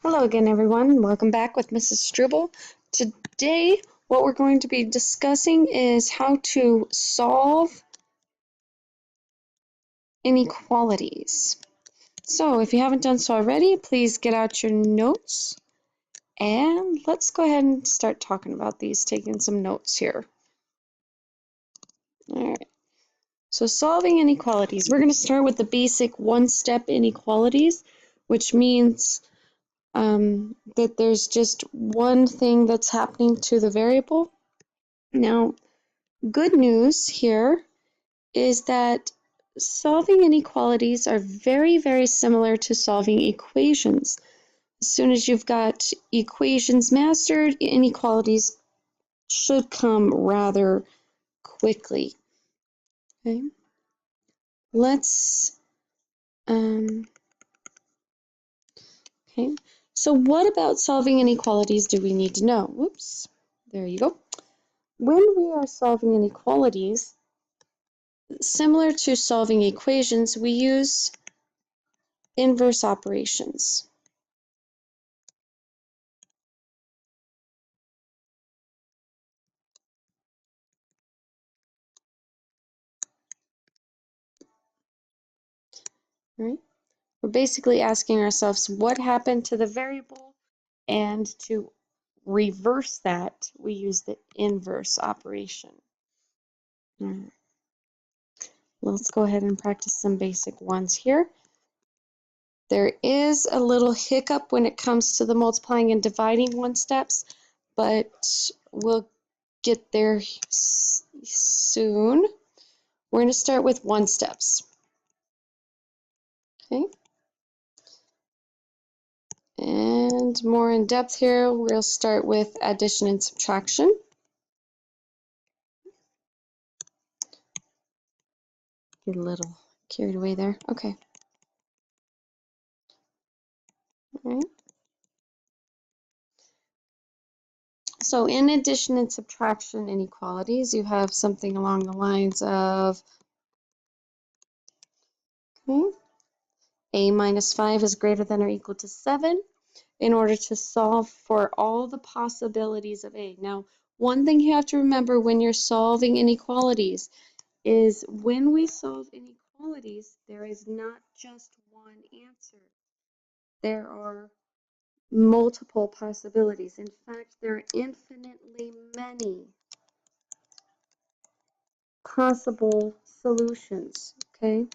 Hello again, everyone. Welcome back with Mrs. Struble. Today, what we're going to be discussing is how to solve inequalities. So, if you haven't done so already, please get out your notes and let's go ahead and start talking about these, taking some notes here. All right. So, solving inequalities. We're going to start with the basic one-step inequalities, which means that there's just one thing that's happening to the variable. Now, good news here is that solving inequalities are very, very similar to solving equations. As soon as you've got equations mastered, inequalities should come rather quickly. Okay, let's, okay, so what about solving inequalities do we need to know? Whoops, there you go. When we are solving inequalities, similar to solving equations, we use inverse operations. Right? We're basically asking ourselves what happened to the variable, and to reverse that, we use the inverse operation. Right. Let's go ahead and practice some basic ones here. There is a little hiccup when it comes to the multiplying and dividing one steps, but we'll get there soon. We're going to start with one steps. Okay. And more in depth here, we'll start with addition and subtraction. Get a little carried away there. Okay. All right. So in addition and subtraction inequalities, you have something along the lines of, okay, a minus 5 is greater than or equal to 7 in order to solve for all the possibilities of a. Now, one thing you have to remember when you're solving inequalities is when we solve inequalities, there is not just one answer. There are multiple possibilities. In fact, there are infinitely many possible solutions, okay?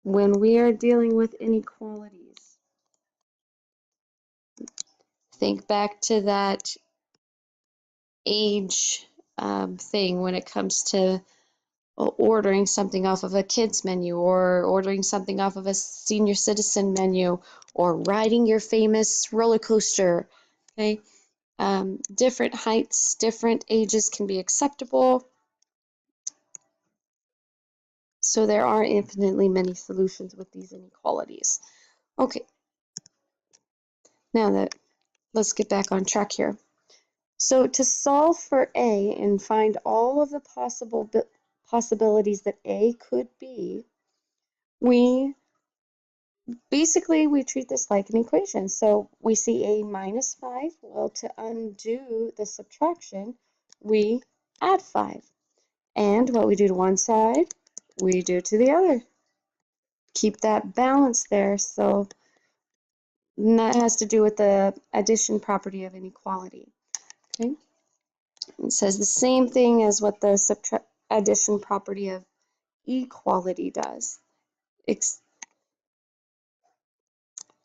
When we are dealing with inequalities, think back to that age thing when it comes to ordering something off of a kids menu, or ordering something off of a senior citizen menu, or riding your famous roller coaster, okay? Different heights, different ages can be acceptable. So there are infinitely many solutions with these inequalities. Okay, now that let's get back on track here. So to solve for A and find all of the possibilities that A could be, we treat this like an equation. So we see A minus 5. Well, to undo the subtraction, we add 5. And what we do to one side, we do to the other. Keep that balance there. So and that has to do with the addition property of inequality. Okay? It says the same thing as what the addition property of equality does.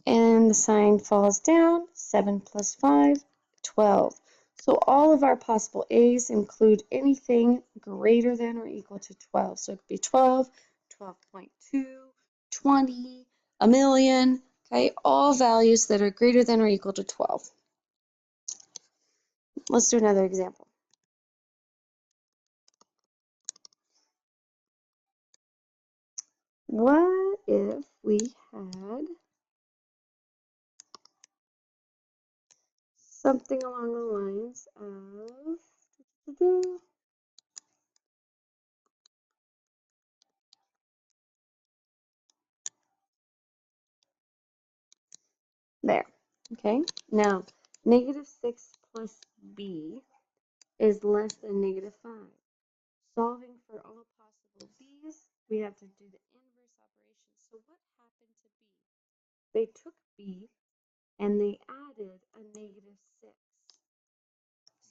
And the sign falls down. 7 plus 5, 12. So all of our possible A's include anything greater than or equal to 12. So it could be 12, 12.2, 20, a million, okay? All values that are greater than or equal to 12. Let's do another example. What if we had something along the lines of There. Okay. Now, negative 6 plus b is less than negative 5. Solving for all possible b's, we have to do the inverse operation. So what happened to b? They took b and they added a negative 6.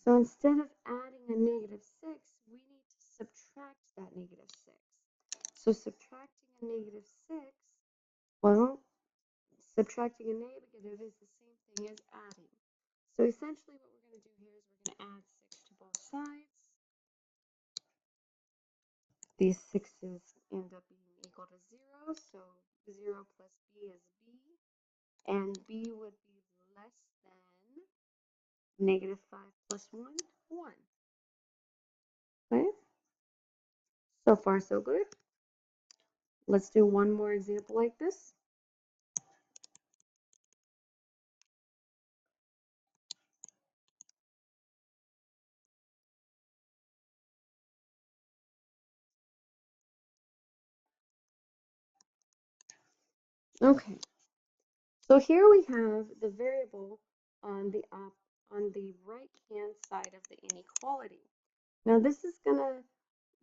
So instead of adding a negative 6, we need to subtract that negative 6. So subtracting a negative 6, well, subtracting a negative is the same thing as adding. So essentially what we're going to do here is we're going to add 6 to both sides. These 6's end up being equal to 0, so 0 plus b is b, and b would be less than negative 5 plus 1, 1. Okay? So far, so good. Let's do one more example like this. Okay, so here we have the variable on the right hand side of the inequality. Now this is going to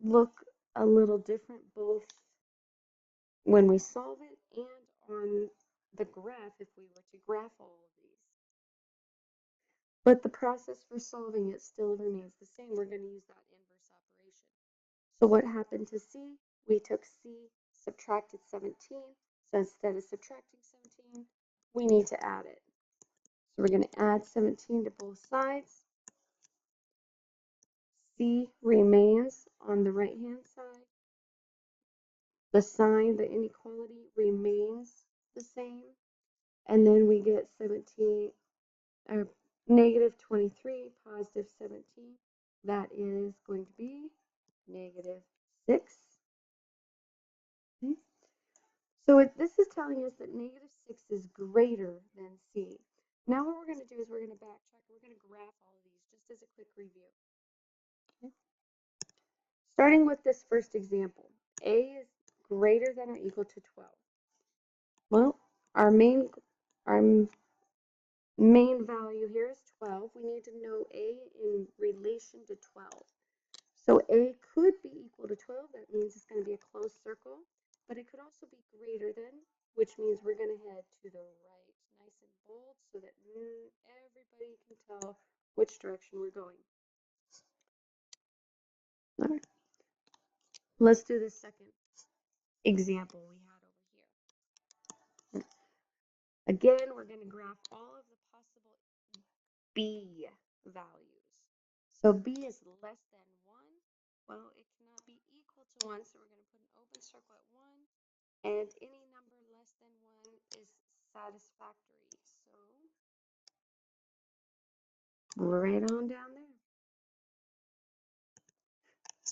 look a little different both when we solve it and on the graph if we were to graph all of these. But the process for solving it still remains the same. We're going to use that inverse operation. So what happened to C? We took C, subtracted 17. So instead of subtracting 17, we need to add it. So we're going to add 17 to both sides. C remains on the right-hand side. The sign, the inequality remains the same. And then we get 17, or negative 23, positive 17. That is going to be negative 6. Okay. So this is telling us that negative 6 is greater than C. Now what we're going to do is we're going to backtrack. We're going to graph all of these just as a quick review. Okay. Starting with this first example, A is greater than or equal to 12. Well, our main value here is 12. We need to know A in relation to 12. So A could be equal to 12. That means it's going to be a closed circle. But it could also be greater than, which means we're going to head to the right, nice and bold, so that everybody can tell which direction we're going. All right. Let's do the second example we had over here. Again, we're going to graph all of the possible B values. So B is less than 1. Well, it cannot be equal to 1, so we're going to put an open circle at 1. And any number less than 1 is satisfactory. So right on down there.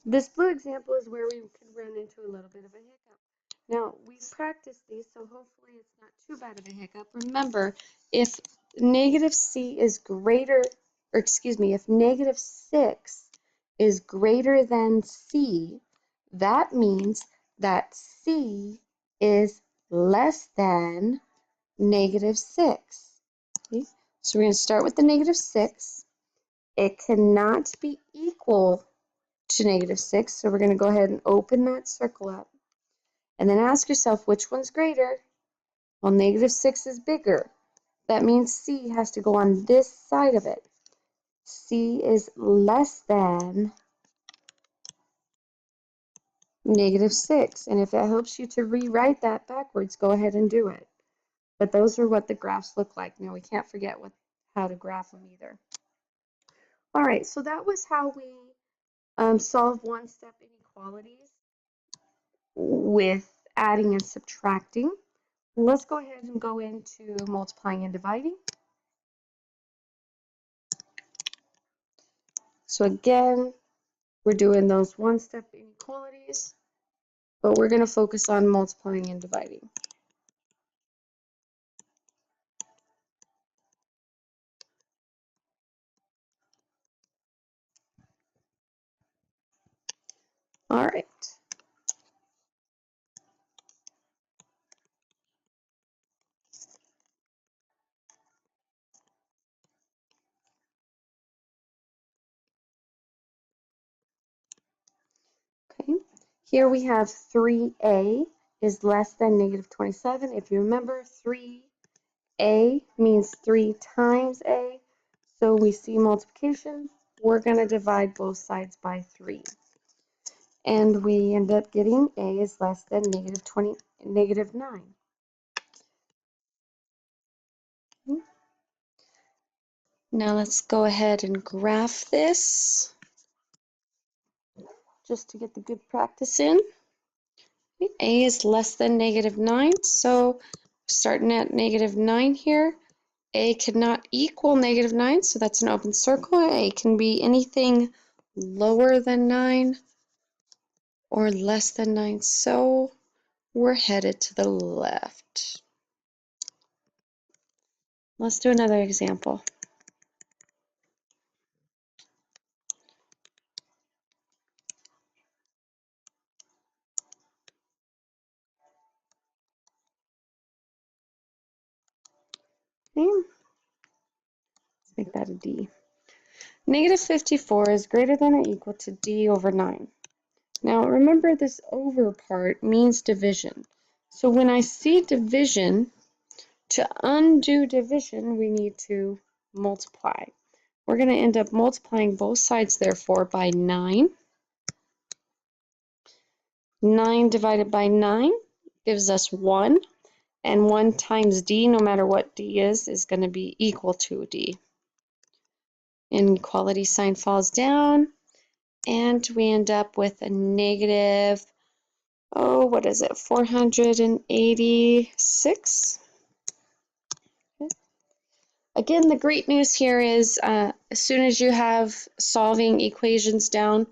This blue example is where we could run into a little bit of a hiccup. Now, we've practiced these, so hopefully it's not too bad of a hiccup. Remember, if negative C is greater, or excuse me, if negative 6 is greater than C, that means that C is less than negative 6. Okay? So we're going to start with the negative 6. It cannot be equal to negative 6, so we're going to go ahead and open that circle up. And then ask yourself, which one's greater? Well, negative 6 is bigger. That means C has to go on this side of it. C is less than negative 6. And if it helps you to rewrite that backwards, go ahead and do it. But those are what the graphs look like. Now, we can't forget how to graph them either. All right, so that was how we solve one-step inequalities with adding and subtracting. Let's go ahead and go into multiplying and dividing. So again, we're doing those one-step inequalities, but we're going to focus on multiplying and dividing. All right. Here we have 3a is less than negative 27. If you remember, 3a means 3 times a. So we see multiplication. We're going to divide both sides by 3. And we end up getting a is less than negative 9. Now let's go ahead and graph this just to get the good practice in. A is less than negative 9, so starting at negative 9 here, a cannot equal negative 9, so that's an open circle. A can be anything lower than 9 or less than 9, so we're headed to the left. Let's do another example. Okay, let's make that a D. Negative 54 is greater than or equal to D over 9. Now remember, this over part means division. So when I see division, to undo division, we need to multiply. We're going to end up multiplying both sides, therefore, by 9. 9 divided by 9 gives us 1. And 1 times d, no matter what d is going to be equal to d. Inequality sign falls down, and we end up with a negative, what is it, 486? Again, the great news here is as soon as you have solving equations down,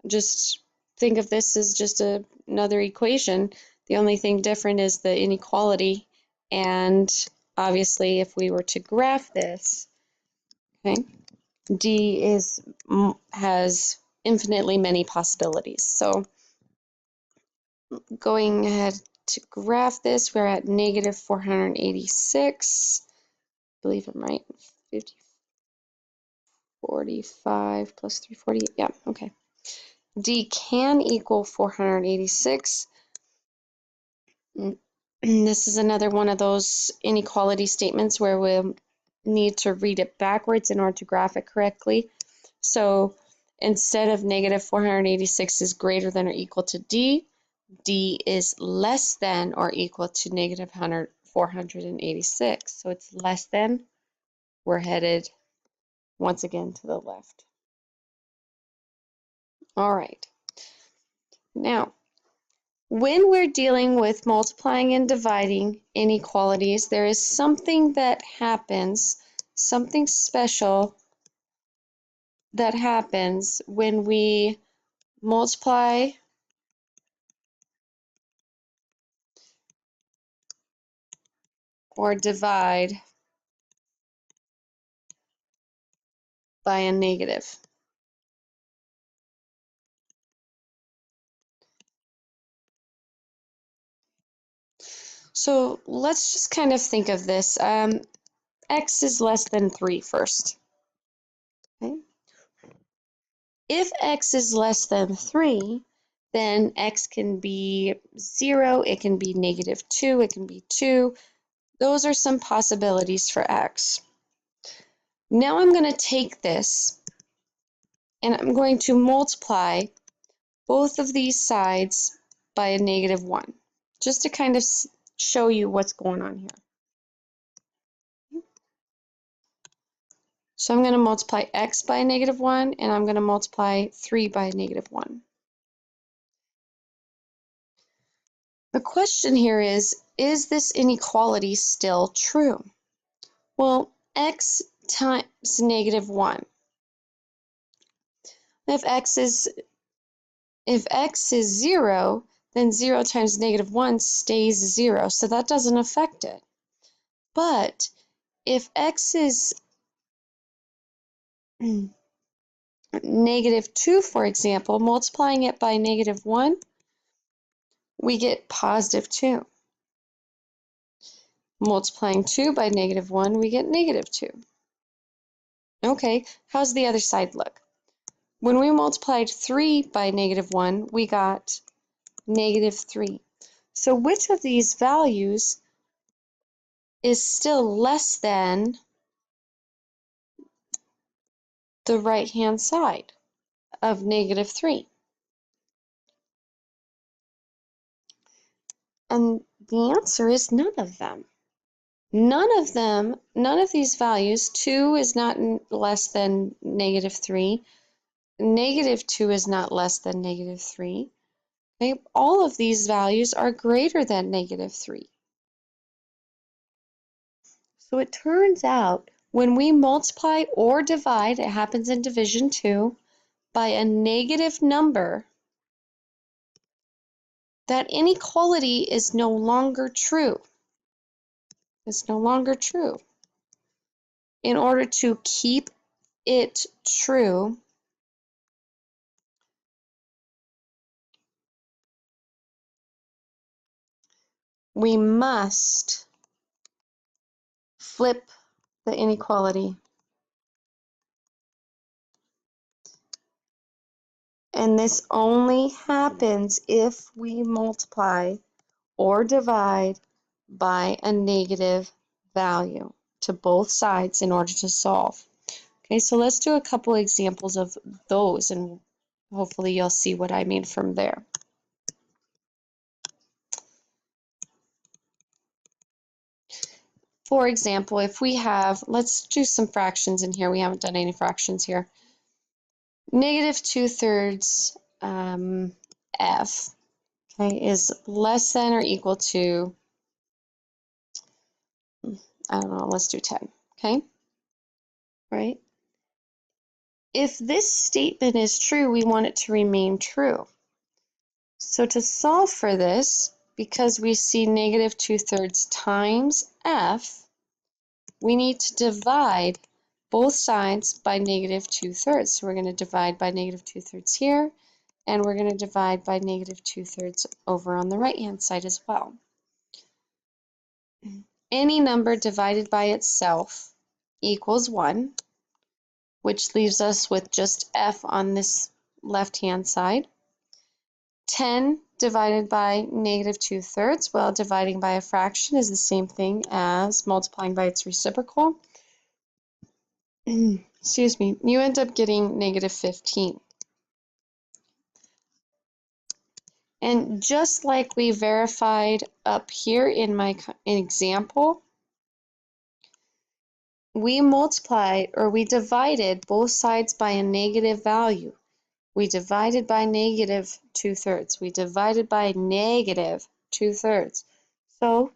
just think of this as just another equation. The only thing different is the inequality, and obviously if we were to graph this, okay, D has infinitely many possibilities. So going ahead to graph this, we're at negative 486. I believe I'm right. 50, 45 plus 340. Yeah, okay. D can equal 486. This is another one of those inequality statements where we'll need to read it backwards in order to graph it correctly. So instead of negative 486 is greater than or equal to D, D is less than or equal to negative 486. So it's less than. We're headed once again to the left. All right. Now, when we're dealing with multiplying and dividing inequalities, there is something that happens, something special that happens when we multiply or divide by a negative. So let's just kind of think of this. X is less than 3 first. Okay? If X is less than 3, then X can be 0, it can be negative 2, it can be 2. Those are some possibilities for X. Now I'm going to take this and I'm going to multiply both of these sides by a negative 1, just to kind of show you what's going on here. So I'm going to multiply X by a negative 1, and I'm going to multiply 3 by a negative 1. The question here is this inequality still true? Well, X times negative 1. If X is 0, then 0 times negative 1 stays 0, so that doesn't affect it. But if X is negative 2, for example, multiplying it by negative 1, we get positive 2. Multiplying 2 by negative 1, we get negative 2. Okay, how's the other side look? When we multiplied 3 by negative 1, we got negative 3. So which of these values is still less than the right-hand side of negative 3? And the answer is none of them. None of these values, 2 is not less than negative 3, negative 2 is not less than negative 3. Okay? All of these values are greater than negative 3. So it turns out when we multiply or divide, it happens in division 2, by a negative number, that inequality is no longer true. It's no longer true. In order to keep it true, we must flip the inequality. And this only happens if we multiply or divide by a negative value to both sides in order to solve. Okay, so let's do a couple examples of those, and hopefully you'll see what I mean from there. For example, if we have, let's do some fractions in here. We haven't done any fractions here. Negative 2/3 f, okay, is less than or equal to, I don't know, let's do 10, okay? Right? If this statement is true, we want it to remain true. So to solve for this, because we see negative 2/3 times f, we need to divide both sides by negative 2/3. So we're going to divide by negative 2/3 here, and we're going to divide by negative 2/3 over on the right-hand side as well. Any number divided by itself equals 1, which leaves us with just f on this left-hand side. 10 divided by negative 2/3, well, dividing by a fraction is the same thing as multiplying by its reciprocal. Excuse me, you end up getting negative 15. And just like we verified up here in my example, we multiplied or we divided both sides by a negative value. We divided by negative 2/3. We divided by negative 2/3. So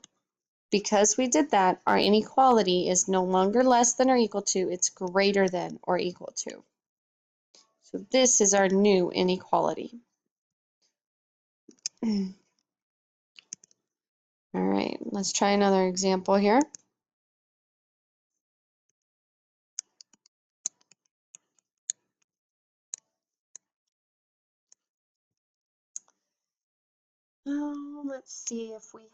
because we did that, our inequality is no longer less than or equal to, it's greater than or equal to. So this is our new inequality. All right, let's try another example here. Let's see if we have,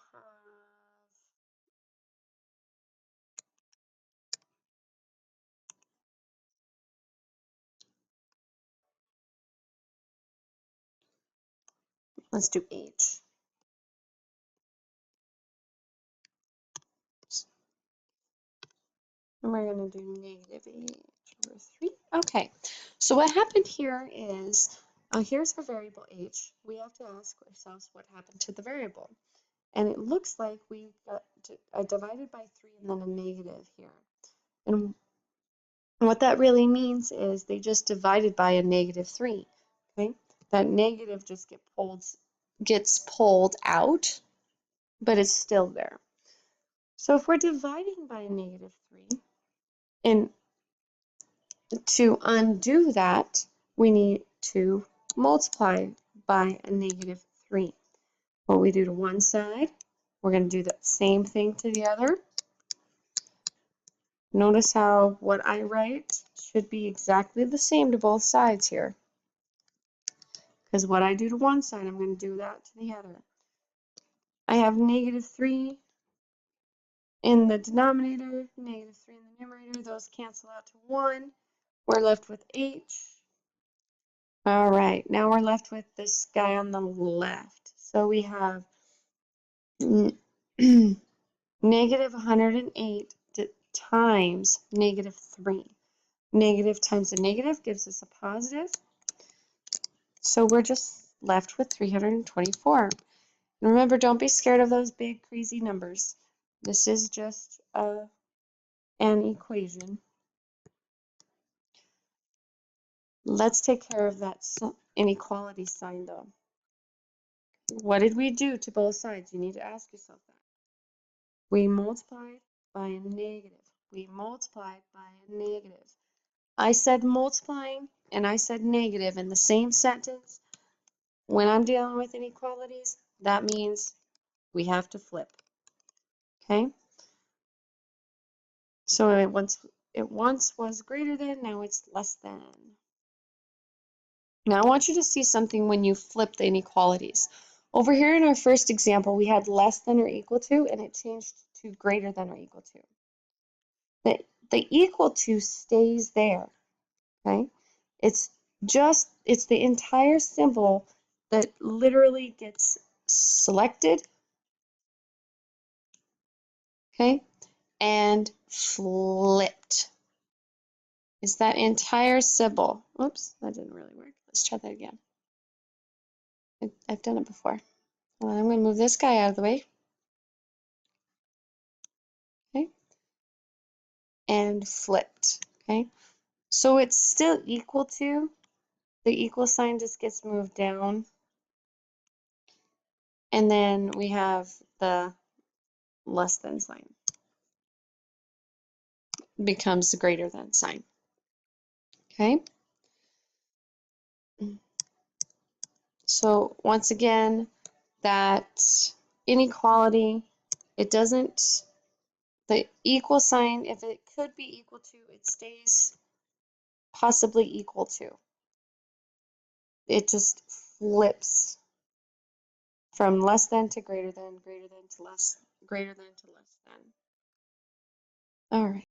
let's do h. And we're going to do negative h over 3. Okay, so what happened here is, here's our variable h. We have to ask ourselves what happened to the variable. And it looks like we got divided by 3 and then a negative here. And what that really means is they just divided by a negative 3. Okay, that negative just gets pulled out, but it's still there. So if we're dividing by a negative 3, and to undo that, we need to multiply by a negative 3. What we do to one side, we're going to do that same thing to the other. Notice how what I write should be exactly the same to both sides here. Because what I do to one side, I'm going to do that to the other. I have negative 3 in the denominator, negative 3 in the numerator. Those cancel out to 1. We're left with h. All right, now we're left with this guy on the left. So we have negative 108 times negative 3. Negative times a negative gives us a positive. So we're just left with 324. And remember, don't be scared of those big, crazy numbers. This is just an equation. Let's take care of that inequality sign, though. What did we do to both sides? You need to ask yourself that. We multiplied by a negative. We multiplied by a negative. I said multiplying and I said negative in the same sentence. When I'm dealing with inequalities, that means we have to flip. Okay? So it once was greater than, now it's less than. Now I want you to see something when you flip the inequalities. Over here in our first example, we had less than or equal to, and it changed to greater than or equal to. The equal to stays there, okay? It's the entire symbol that literally gets selected, okay, and flipped. Is that entire symbol. Oops, that didn't really work. Let's try that again. I've done it before. Well, I'm going to move this guy out of the way. Okay, and flipped. Okay, so it's still equal to. The equal sign just gets moved down. And then we have the less than sign. Becomes the greater than sign. Okay? So once again, that inequality, it doesn't, the equal sign, if it could be equal to, it stays possibly equal to. It just flips from less than to greater than to less, greater than to less than. All right.